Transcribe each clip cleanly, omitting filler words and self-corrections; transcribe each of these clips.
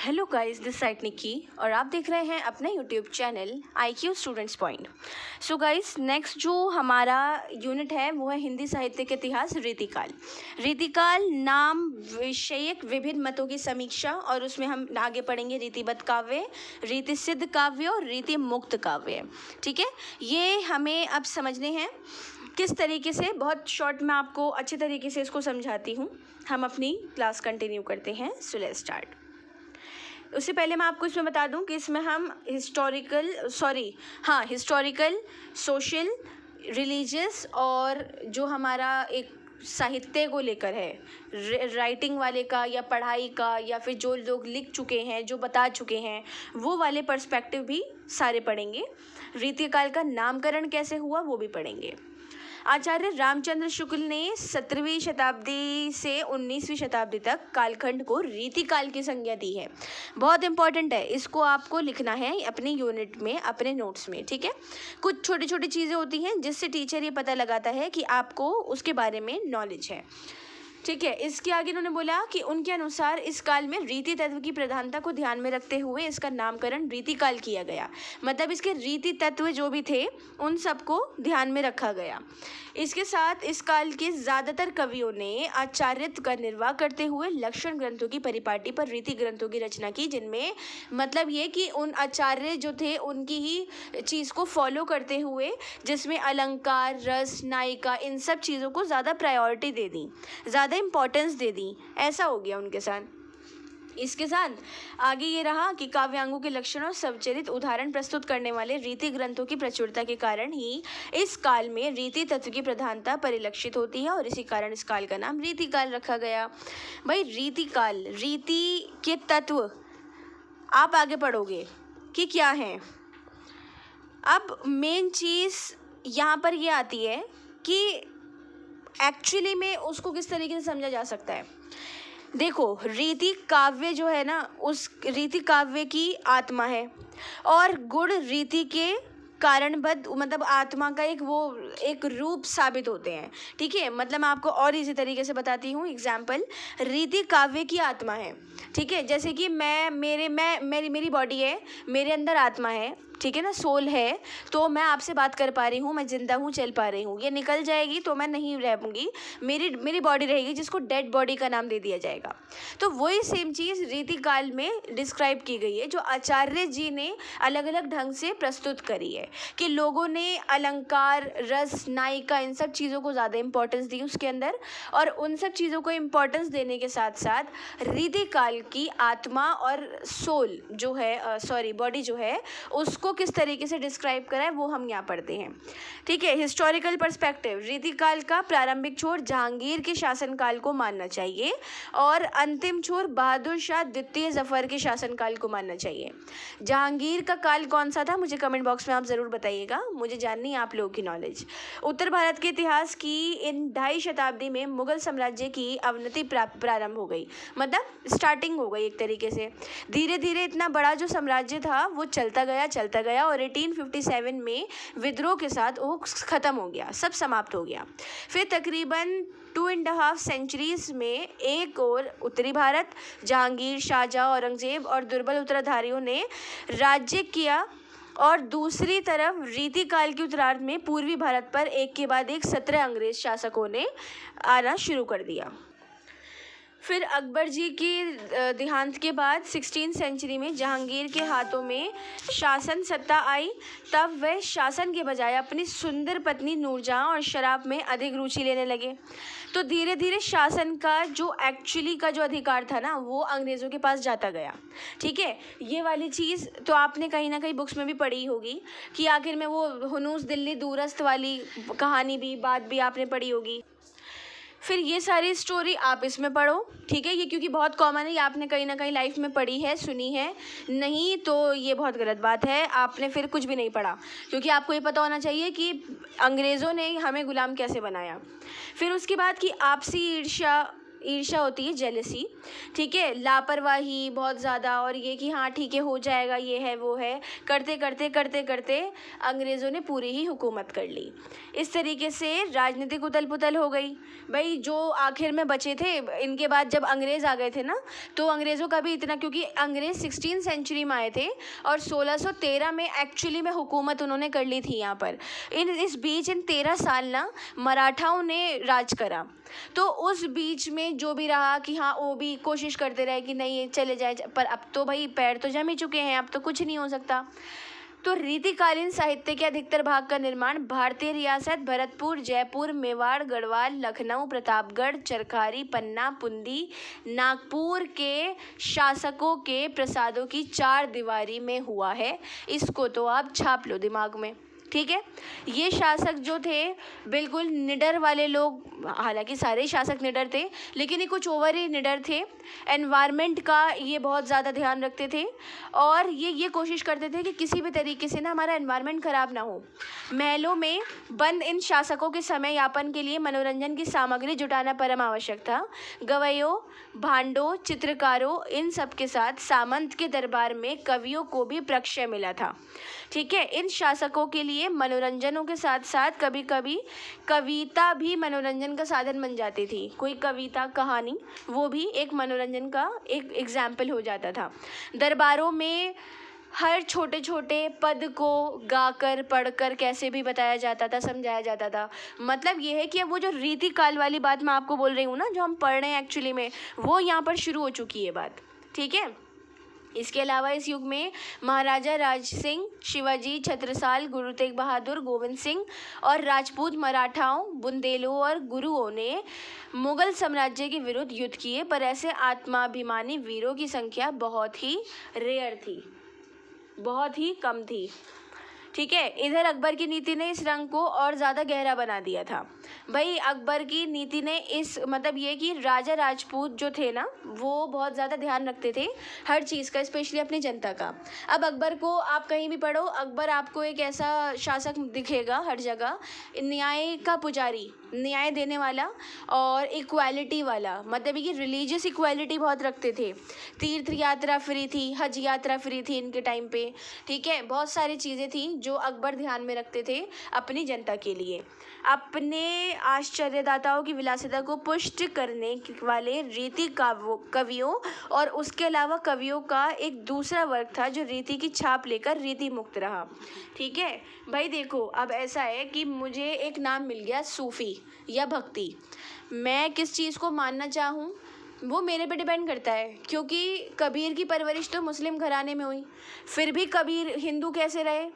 Hello guys, this side Nikki और आप देख रहे हैं अपना YouTube channel IQ students point. So guys, next जो हमारा यूनिट है वो है हिंदी साहित्य के इतिहास रीतिकाल। रीतिकाल नाम विषयक विभिन्न मतों की समीक्षा, और उसमें हम आगे पढ़ेंगे रीतिबद्ध काव्य, रीति सिद्ध काव्य और रीति मुक्त काव्य। ठीक है, ये हमें अब समझने हैं किस तरीके से। बहुत शॉर्ट में आपको अच्छे तरीके से इसको समझाती हूँ। हम अपनी क्लास कंटिन्यू करते हैं। So let's start. उससे पहले मैं आपको इसमें बता दूं कि इसमें हम हिस्टोरिकल, सोशल, रिलीजियस और जो हमारा एक साहित्य को लेकर है, राइटिंग वाले का या पढ़ाई का, या फिर जो लोग लिख चुके हैं, जो बता चुके हैं, वो वाले पर्सपेक्टिव भी सारे पढ़ेंगे। रीतिकाल का नामकरण कैसे हुआ वो भी पढ़ेंगे। आचार्य रामचंद्र शुक्ल ने 17वीं शताब्दी से 19वीं शताब्दी तक कालखंड को रीतिकाल की संज्ञा दी है। बहुत इंपॉर्टेंट है, इसको आपको लिखना है अपने यूनिट में, अपने नोट्स में। ठीक है, कुछ छोटी छोटी चीज़ें होती हैं जिससे टीचर ये पता लगाता है कि आपको उसके बारे में नॉलेज है। ठीक है, इसके आगे उन्होंने बोला कि उनके अनुसार इस काल में रीति तत्व की प्रधानता को ध्यान में रखते हुए इसका नामकरण रीतिकाल किया गया। मतलब इसके रीति तत्व जो भी थे उन सबको ध्यान में रखा गया। इसके साथ इस काल के ज़्यादातर कवियों ने आचार्यत्व का निर्वाह करते हुए लक्षण ग्रंथों की परिपाटी पर रीति ग्रंथों की रचना की, जिनमें मतलब ये कि उन आचार्य जो थे उनकी ही चीज़ को फॉलो करते हुए, जिसमें अलंकार, रस, नायिका, इन सब चीज़ों को ज़्यादा प्रायोरिटी दे दी, ज़्यादा इंपॉर्टेंस दे दी। ऐसा हो गया उनके साथ। इसके साथ आगे ये रहा कि काव्यांगों के लक्षण और सवचरित उदाहरण प्रस्तुत करने वाले रीति ग्रंथों की प्रचुरता के कारण ही इस काल में रीति तत्व की प्रधानता परिलक्षित होती है, और इसी कारण इस काल का नाम रीतिकाल रखा गया। भाई, रीतिकाल, रीति के तत्व आप आगे पढ़ोगे कि क्या है। अब मेन चीज़ यहाँ पर ये आती है कि एक्चुअली में उसको किस तरीके से समझा जा सकता है। देखो, रीति काव्य जो है ना, उस रीति काव्य की आत्मा है, और गुण रीति के कारणबद्ध, मतलब आत्मा का एक रूप साबित होते हैं। ठीक है, मतलब मैं आपको और इसी तरीके से बताती हूँ। एग्जाम्पल, रीति काव्य की आत्मा है। ठीक है, जैसे कि मेरी बॉडी है, मेरे अंदर आत्मा है, ठीक है ना, सोल है, तो मैं आपसे बात कर पा रही हूँ, मैं जिंदा हूँ, चल पा रही हूँ। ये निकल जाएगी तो मैं नहीं रहूँगी, मेरी बॉडी रहेगी, जिसको डेड बॉडी का नाम दे दिया जाएगा। तो वही सेम चीज़ रीतिकाल में डिस्क्राइब की गई है, जो आचार्य जी ने अलग अलग ढंग से प्रस्तुत करी है, कि लोगों ने अलंकार, रस, नायिका, इन सब चीज़ों को ज़्यादा इंपॉर्टेंस दी उसके अंदर, और उन सब चीज़ों को इंपॉर्टेंस देने के साथ साथ रीतिकाल की आत्मा और सोल जो है, बॉडी जो है, उसको किस तरीके से डिस्क्राइब करा है वो हम यहाँ पढ़ते हैं। ठीक है, हिस्टोरिकल पर्सपेक्टिव, रीतिकाल का प्रारंभिक छोर जहांगीर के शासनकाल को मानना चाहिए, और अंतिम छोर बहादुर शाह द्वितीय जफर के शासनकाल को मानना चाहिए। जहांगीर का काल कौन सा था, मुझे कमेंट बॉक्स में आप ज़रूर बताइएगा, मुझे जाननी है आप लोगों की नॉलेज। उत्तर भारत के इतिहास की इन 2.5 शताब्दी में मुगल साम्राज्य की अवनति प्रारंभ हो गई, मतलब स्टार्टिंग हो गई एक तरीके से। धीरे धीरे इतना बड़ा जो साम्राज्य था वो चलता गया, और 1857 में विद्रोह के साथ वो ख़त्म हो गया, सब समाप्त हो गया। फिर तकरीबन 2.5 सेंचुरीज में एक और उत्तरी भारत, जहांगीर, शाहजहाँ, औरंगजेब और दुर्बल उत्तराधारियों ने राज्य किया, और दूसरी तरफ रीतिकाल के उत्तरार्ध में पूर्वी भारत पर एक के बाद एक 17 अंग्रेज शासकों ने आना शुरू कर दिया। फिर अकबर जी की देहांत के बाद 16वीं सेंचुरी में जहांगीर के हाथों में शासन सत्ता आई। तब वह शासन के बजाय अपनी सुंदर पत्नी नूरजहां और शराब में अधिक रुचि लेने लगे। तो धीरे धीरे शासन का जो एक्चुअली का जो अधिकार था ना, वो अंग्रेज़ों के पास जाता गया। ठीक है, ये वाली चीज़ तो आपने कहीं ना कहीं बुक्स में भी पढ़ी होगी, कि आखिर में वो हुनूस दिल्ली दूरस्त वाली कहानी भी, बात भी आपने पढ़ी होगी। फिर ये सारी स्टोरी आप इसमें पढ़ो। ठीक है, ये क्योंकि बहुत कॉमन है, ये आपने कहीं ना कहीं लाइफ में पढ़ी है, सुनी है, नहीं तो ये बहुत गलत बात है, आपने फिर कुछ भी नहीं पढ़ा। क्योंकि आपको ये पता होना चाहिए कि अंग्रेज़ों ने हमें गुलाम कैसे बनाया। फिर उसके बाद की आपसी ईर्ष्या, ईर्ष्या होती है, जेलसी, ठीक है, लापरवाही बहुत ज़्यादा, और ये कि हाँ ठीक है हो जाएगा, ये है वो है, करते करते करते करते अंग्रेज़ों ने पूरी ही हुकूमत कर ली। इस तरीके से राजनीतिक उथल पुथल हो गई। भाई जो आखिर में बचे थे इनके बाद जब अंग्रेज़ आ गए थे ना, तो अंग्रेज़ों का भी इतना, क्योंकि अंग्रेज़ 16 सेंचुरी में आए थे और 1613 में एक्चुअली में हुकूमत उन्होंने कर ली थी यहाँ पर। इस बीच इन 13 साल ना मराठाओं ने राज करा। तो उस बीच में जो भी रहा कि हाँ वो भी कोशिश करते रहे कि नहीं ये चले जाए, पर अब तो भाई पैर तो जम ही चुके हैं, अब तो कुछ नहीं हो सकता। तो रीतिकालीन साहित्य के अधिकतर भाग का निर्माण भारतीय रियासत भरतपुर, जयपुर, मेवाड़, गढ़वाल, लखनऊ, प्रतापगढ़, चरखारी, पन्ना, पुंदी, नागपुर के शासकों के प्रसादों की 4 दीवारी में हुआ है। इसको तो आप छाप लो दिमाग में, ठीक है। ये शासक जो थे बिल्कुल निडर वाले लोग, हालांकि सारे शासक निडर थे लेकिन ये कुछ ओवर ही निडर थे। एनवायरनमेंट का ये बहुत ज़्यादा ध्यान रखते थे और ये कोशिश करते थे कि किसी भी तरीके से ना हमारा एनवायरनमेंट ख़राब ना हो। महलों में बंद इन शासकों के समय यापन के लिए मनोरंजन की सामग्री जुटाना परम आवश्यक था। गवैयों, भांडों, चित्रकारों, इन सब के साथ सामंत के दरबार में कवियों को भी प्रश्रय मिला था, ठीक है। इन शासकों के लिए मनोरंजनों के साथ साथ कभी कभी कविता भी मनोरंजन का साधन बन जाती थी। कोई कविता, कहानी, वो भी एक मनोरंजन का एक एग्जाम्पल हो जाता था। दरबारों में हर छोटे छोटे पद को गाकर पढ़कर कैसे भी बताया जाता था, समझाया जाता था। मतलब ये है कि अब वो जो रीति काल वाली बात मैं आपको बोल रही हूँ ना, जो हम पढ़ रहे हैं एक्चुअली में, वो यहाँ पर शुरू हो चुकी है बात, ठीक है। इसके अलावा इस युग में महाराजा राज सिंह, शिवाजी, छत्रसाल, गुरु तेग बहादुर, गोविंद सिंह और राजपूत मराठाओं, बुंदेलों और गुरुओं ने मुगल साम्राज्य के विरुद्ध युद्ध किए, पर ऐसे आत्माभिमानी वीरों की संख्या बहुत ही रेयर थी, बहुत ही कम थी, ठीक है। इधर अकबर की नीति ने इस रंग को और ज़्यादा गहरा बना दिया था। भाई अकबर की नीति ने इस मतलब ये कि राजा राजपूत जो थे ना, वो बहुत ज़्यादा ध्यान रखते थे हर चीज़ का, स्पेशली अपनी जनता का। अब अकबर को आप कहीं भी पढ़ो, अकबर आपको एक ऐसा शासक दिखेगा हर जगह, न्याय का पुजारी, न्याय देने वाला और इक्वालिटी वाला, मतलब कि रिलीजियस इक्वालिटी बहुत रखते थे। तीर्थ यात्रा फ्री थी, हज यात्रा फ्री थी इनके टाइम पे, ठीक है। बहुत सारी चीज़ें थी जो अकबर ध्यान में रखते थे अपनी जनता के लिए। अपने आश्चर्यदाताओं की विलासिता को पुष्ट करने वाले रीति कवियों और उसके अलावा कवियों का एक दूसरा वर्ग था जो रीति की छाप लेकर रीति मुक्त रहा, ठीक है। भाई देखो अब ऐसा है कि मुझे एक नाम मिल गया सूफ़ी या भक्ति, मैं किस चीज़ को मानना चाहूँ वो मेरे पे डिपेंड करता है, क्योंकि कबीर की परवरिश तो मुस्लिम घराने में हुई, फिर भी कबीर हिंदू कैसे रहे,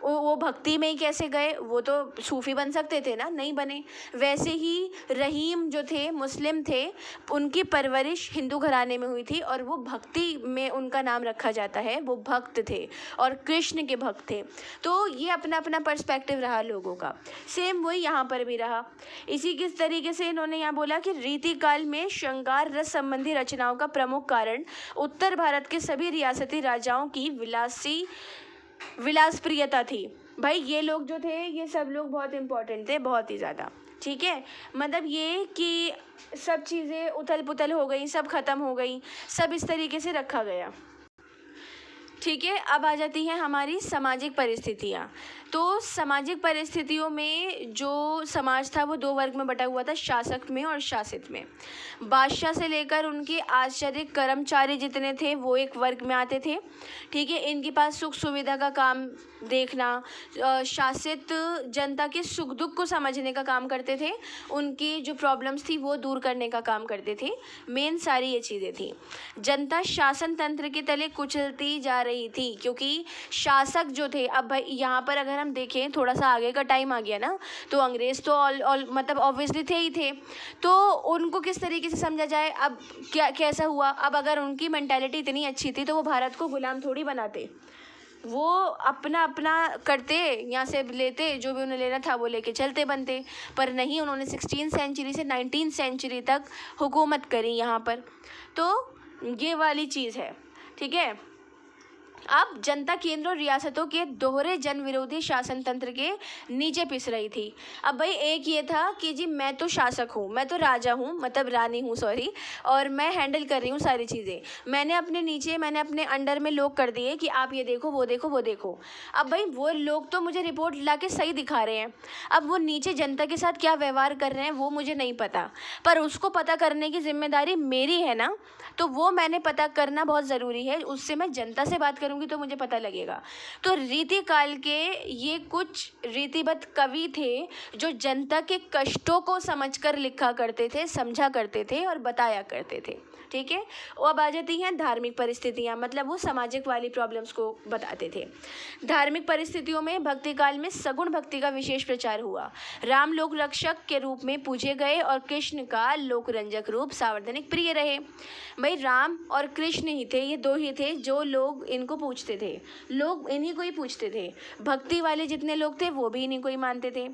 वो भक्ति में ही कैसे गए, वो तो सूफ़ी बन सकते थे ना, नहीं बने। वैसे ही रहीम जो थे मुस्लिम थे, उनकी परवरिश हिंदू घराने में हुई थी और वो भक्ति में उनका नाम रखा जाता है, वो भक्त थे और कृष्ण के भक्त थे। तो ये अपना अपना पर्सपेक्टिव रहा लोगों का, सेम वही यहाँ पर भी रहा। इसी किस तरीके से इन्होंने यहाँ बोला कि रीति काल में श्रृंगार रस संबंधी रचनाओं का प्रमुख कारण उत्तर भारत के सभी रियासती राजाओं की विलासप्रियता थी। भाई ये लोग जो थे ये सब लोग बहुत इम्पोर्टेंट थे, बहुत ही ज़्यादा, ठीक है। मतलब ये कि सब चीज़ें उथल पुथल हो गई, सब ख़त्म हो गई, सब इस तरीके से रखा गया, ठीक है। अब आ जाती हैं हमारी सामाजिक परिस्थितियाँ। तो सामाजिक परिस्थितियों में जो समाज था वो 2 वर्ग में बटा हुआ था, शासक में और शासित में। बादशाह से लेकर उनके आश्चर्य कर्मचारी जितने थे वो एक वर्ग में आते थे, ठीक है। इनके पास सुख सुविधा का काम देखना, शासित जनता के सुख दुख को समझने का काम करते थे, उनकी जो प्रॉब्लम्स थी वो दूर करने का काम करते थे। मेन सारी ये चीज़ें थी। जनता शासन तंत्र के तले कुचलती जा रही थी, क्योंकि शासक जो थे, अब भाई यहाँ पर अगर हम देखें थोड़ा सा आगे का टाइम आ गया ना, तो अंग्रेज़ तो मतलब ऑब्वियसली थे ही थे, तो उनको किस तरीके से समझा जाए। अब क्या कैसा हुआ, अब अगर उनकी मेंटालिटी इतनी अच्छी थी तो वो भारत को गुलाम थोड़ी बनाते, वो अपना अपना करते, यहाँ से लेते जो भी उन्हें लेना था वो लेके चलते बनते, पर नहीं, उन्होंने 16 सेंचुरी से 19 सेंचुरी तक हुकूमत करी यहाँ पर। तो ये वाली चीज़ है, ठीक है। अब जनता केंद्र और रियासतों के दोहरे जन विरोधी शासन तंत्र के नीचे पिस रही थी। अब भाई एक ये था कि जी मैं तो शासक हूँ, मैं तो राजा हूँ, मतलब रानी हूँ सॉरी, और मैं हैंडल कर रही हूँ सारी चीज़ें। मैंने अपने अंडर में लोग कर दिए कि आप ये देखो वो देखो वो देखो। अब भाई वो लोग तो मुझे रिपोर्ट ला के सही दिखा रहे हैं, अब वो नीचे जनता के साथ क्या व्यवहार कर रहे हैं वो मुझे नहीं पता, पर उसको पता करने की जिम्मेदारी मेरी है ना, तो वो मैंने पता करना बहुत ज़रूरी है। उससे मैं जनता से बात करूँगी तो मुझे पता लगेगा। तो रीति काल के ये कुछ रीतिबद्ध कवि थे जो जनता के कष्टों को समझकर लिखा करते थे, समझा करते थे और बताया करते थे। ठीक है, वो अब आ जाती हैं धार्मिक परिस्थितियाँ, मतलब वो सामाजिक वाली प्रॉब्लम्स को बताते थे। धार्मिक परिस्थितियों में भक्ति काल में सगुण भक्ति का विशेष प्रचार हुआ। राम लोक रक्षक के रूप में पूजे गए और कृष्ण का लोकरंजक रूप सार्वजनिक प्रिय रहे। भाई राम और कृष्ण ही थे, ये दो ही थे जो लोग इनको पूछते थे, लोग इन्हीं को ही पूछते थे। भक्ति वाले जितने लोग थे वो भी इन्हीं को ही मानते थे।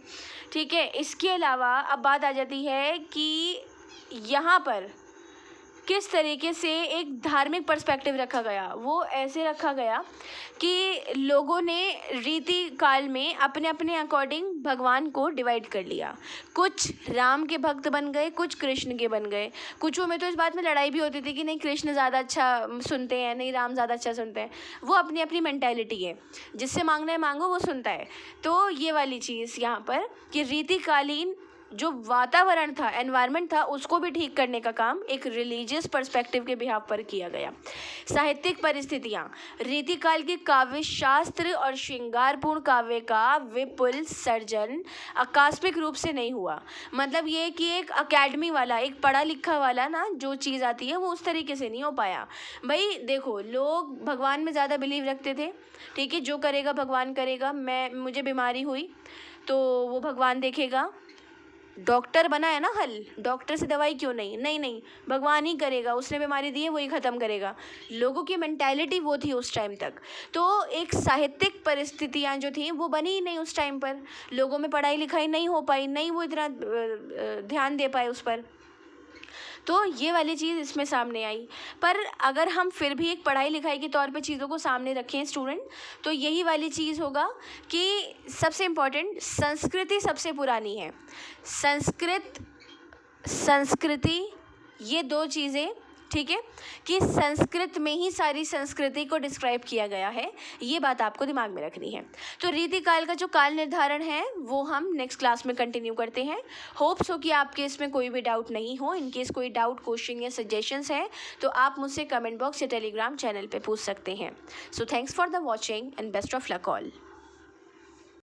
ठीक है, इसके अलावा अब बात आ जाती है कि यहाँ पर किस तरीके से एक धार्मिक पर्सपेक्टिव रखा गया। वो ऐसे रखा गया कि लोगों ने रीति काल में अपने अपने अकॉर्डिंग भगवान को डिवाइड कर लिया। कुछ राम के भक्त बन गए, कुछ कृष्ण के बन गए। कुछों में तो इस बात में लड़ाई भी होती थी कि नहीं कृष्ण ज़्यादा अच्छा सुनते हैं, नहीं राम ज़्यादा अच्छा सुनते हैं। वो अपनी अपनी मेंटालिटी है, जिससे मांगना है मांगो, वो सुनता है। तो ये वाली चीज़ यहाँ पर कि रीतिकालीन जो वातावरण था, एनवायरनमेंट था, उसको भी ठीक करने का काम एक रिलीजियस पर्सपेक्टिव के बिहाफ पर किया गया। साहित्यिक परिस्थितियाँ, रीतिकाल के काव्य शास्त्र और श्रृंगारपूर्ण काव्य का विपुल सर्जन आकस्मिक रूप से नहीं हुआ। मतलब ये कि एक अकेडमी वाला, एक पढ़ा लिखा वाला ना जो चीज़ आती है वो उस तरीके से नहीं हो पाया। भाई देखो, लोग भगवान में ज़्यादा बिलीव रखते थे। ठीक है, जो करेगा भगवान करेगा। मुझे बीमारी हुई तो वो भगवान देखेगा। डॉक्टर बना है ना हल, डॉक्टर से दवाई क्यों नहीं, नहीं नहीं भगवान ही करेगा, उसने बीमारी दी है वही ख़त्म करेगा। लोगों की मेंटालिटी वो थी उस टाइम तक। तो एक साहित्यिक परिस्थितियाँ जो थी वो बनी ही नहीं उस टाइम पर। लोगों में पढ़ाई लिखाई नहीं हो पाई, नहीं वो इतना ध्यान दे पाए उस पर। तो ये वाली चीज़ इसमें सामने आई। पर अगर हम फिर भी एक पढ़ाई लिखाई के तौर पे चीज़ों को सामने रखें स्टूडेंट, तो यही वाली चीज़ होगा कि सबसे इम्पोर्टेंट संस्कृति सबसे पुरानी है। संस्कृति ये दो चीज़ें, ठीक है, कि संस्कृत में ही सारी संस्कृति को डिस्क्राइब किया गया है। ये बात आपको दिमाग में रखनी है। तो रीतिकाल का जो काल निर्धारण है वो हम नेक्स्ट क्लास में कंटिन्यू करते हैं। होप्स हो कि आपके इसमें कोई भी डाउट नहीं हो। इन केस कोई डाउट, क्वेश्चन या सजेशंस हैं तो आप मुझसे कमेंट बॉक्स या टेलीग्राम चैनल पे पूछ सकते हैं। So thanks for the watching and best of luck all.